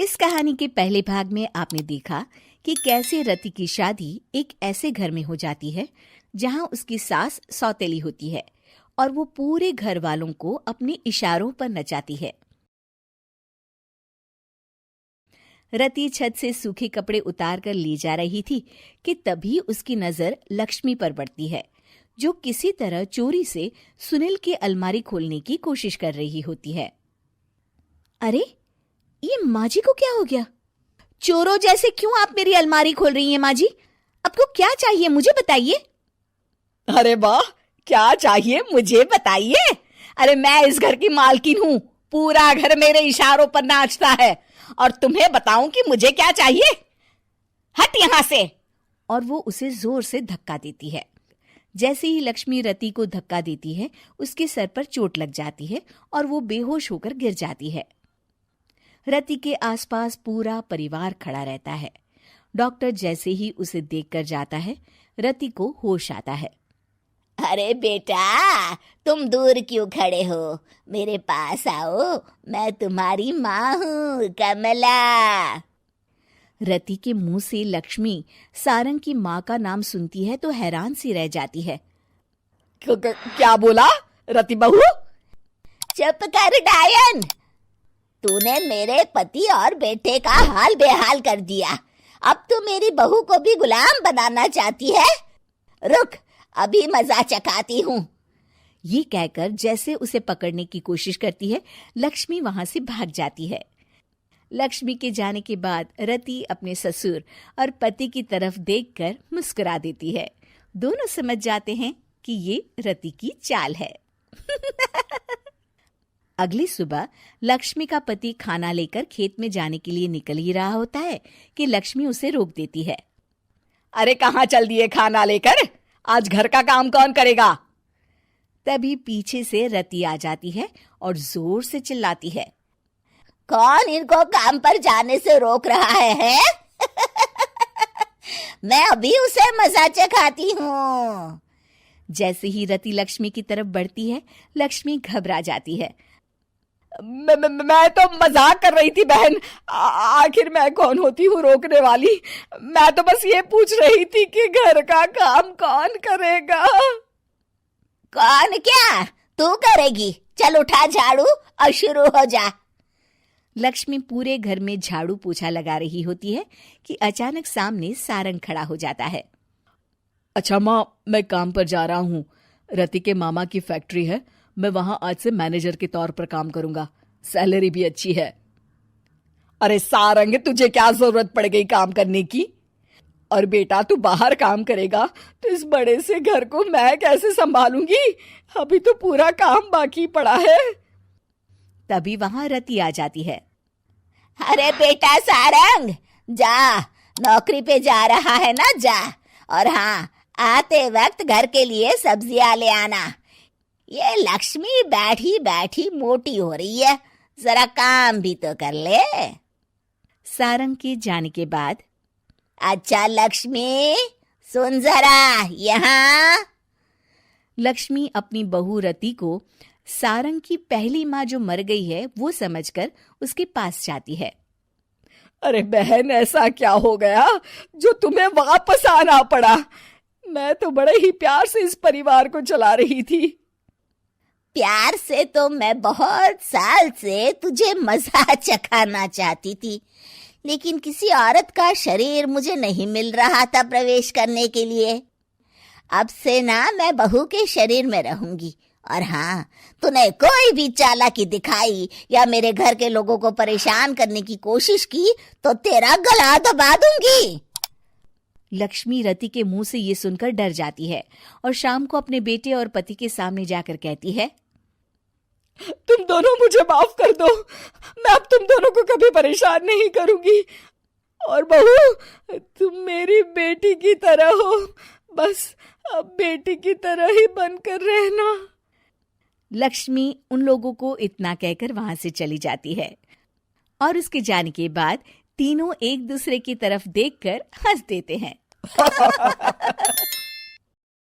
इस कहानी के पहले भाग में आपने देखा कि कैसे रति की शादी एक ऐसे घर में हो जाती है जहां उसकी सास सौतेली होती है और वो पूरे घर वालों को अपने इशारों पर नचाती है। रति छत से सूखे कपड़े उतार कर ले जा रही थी कि तभी उसकी नजर लक्ष्मी पर पड़ती है, जो किसी तरह चोरी से सुनील की अलमारी खोलने की कोशिश कर रही होती है। अरे, ये माँ जी को क्या हो गया? चोरों जैसे क्यों आप मेरी अलमारी खोल रही हैं माँ जी? आपको क्या चाहिए मुझे बताइए। अरे वाह, क्या चाहिए मुझे बताइए। अरे मैं इस घर की मालकिन हूँ, पूरा घर मेरे इशारों पर नाचता है और तुम्हें बताऊं कि मुझे क्या चाहिए? हट यहाँ से। और वो उसे जोर से धक्का देती है। जैसे ही लक्ष्मी रति को धक्का देती है, उसके सर पर चोट लग जाती है और वो बेहोश होकर गिर जाती है। रति के आसपास पूरा परिवार खड़ा रहता है। डॉक्टर जैसे ही उसे देखकर जाता है, रति को होश आता है। अरे बेटा, तुम दूर क्यों खड़े हो? मेरे पास आओ, मैं तुम्हारी माँ हूँ, कमला। रति के मुंह से लक्ष्मी सारंग की माँ का नाम सुनती है तो हैरान सी रह जाती है। क्या बोला रति बहू? चुप कर डायन, तूने मेरे पति और बेटे का हाल बेहाल कर दिया। अब तू मेरी बहू को भी गुलाम बनाना चाहती है? रुक, अभी मजा चखाती हूँ। ये कहकर जैसे उसे पकड़ने की कोशिश करती है, लक्ष्मी वहां से भाग जाती है। लक्ष्मी के जाने के बाद रति अपने ससुर और पति की तरफ देखकर मुस्कुरा देती है। दोनों समझ जाते हैं कि ये रति की चाल है। अगली सुबह लक्ष्मी का पति खाना लेकर खेत में जाने के लिए निकल ही रहा होता है कि लक्ष्मी उसे रोक देती है। अरे कहाँ चल दिए खाना लेकर? आज घर का काम कौन करेगा? तभी पीछे से रति आ जाती है और जोर से चिल्लाती है। कौन इनको काम पर जाने से रोक रहा है? मैं अभी उसे मजा चखाती हूँ। जैसे ही रति लक्ष्मी की तरफ बढ़ती है, लक्ष्मी घबरा जाती है। मैं तो मजाक कर रही थी बहन। आखिर मैं कौन होती हूँ रोकने वाली? मैं तो बस ये पूछ रही थी कि घर का काम कौन करेगा। कौन क्या? तू करेगी। चल उठा झाड़ू और शुरू हो जा। लक्ष्मी पूरे घर में झाड़ू पोछा लगा रही होती है कि अचानक सामने सारंग खड़ा हो जाता है। अच्छा माँ, मैं काम पर जा रहा हूँ। रति के मामा की फैक्ट्री है, मैं वहां आज से मैनेजर के तौर पर काम करूंगा। सैलरी भी अच्छी है। अरे सारंग, तुझे क्या जरूरत पड़ गई काम करने की? और बेटा तू बाहर काम करेगा तो इस बड़े से घर को मैं कैसे संभालूंगी? अभी तो पूरा काम बाकी पड़ा है। तभी वहां रति आ जाती है। अरे बेटा सारंग, जा, नौकरी पे जा रहा है ना, जा। और हाँ, आते वक्त घर के लिए सब्जियां ले आना। ये लक्ष्मी बैठी बैठी मोटी हो रही है, जरा काम भी तो कर ले। सारंग के जाने के बाद, अच्छा लक्ष्मी, सुन जरा यहाँ। लक्ष्मी अपनी बहू रति को सारंग की पहली माँ जो मर गई है वो समझकर उसके पास जाती है। अरे बहन, ऐसा क्या हो गया जो तुम्हें वापस आना पड़ा? मैं तो बड़े ही प्यार से इस परिवार को चला रही थी। प्यार से तो मैं बहुत साल से तुझे मजा चखाना चाहती थी, लेकिन किसी औरत का शरीर मुझे नहीं मिल रहा था प्रवेश करने के लिए। अब से ना मैं बहू के शरीर में रहूंगी। और हाँ, तूने कोई भी चालाकी दिखाई या मेरे घर के लोगों को परेशान करने की कोशिश की तो तेरा गला दबा दूंगी। लक्ष्मी रति के मुंह से ये सुनकर डर जाती है और शाम को अपने बेटे और पति के सामने जाकर कहती है, तुम दोनों मुझे माफ कर दो। मैं अब तुम दोनों को कभी परेशान नहीं करूंगी। और बहू, तुम मेरी बेटी की तरह हो, बस अब बेटी की तरह ही बनकर रहना। लक्ष्मी उन लोगों को इतना कहकर वहां से चली जाती है और उसके जाने के बाद तीनों एक दूसरे की तरफ देखकर हंस देते हैं।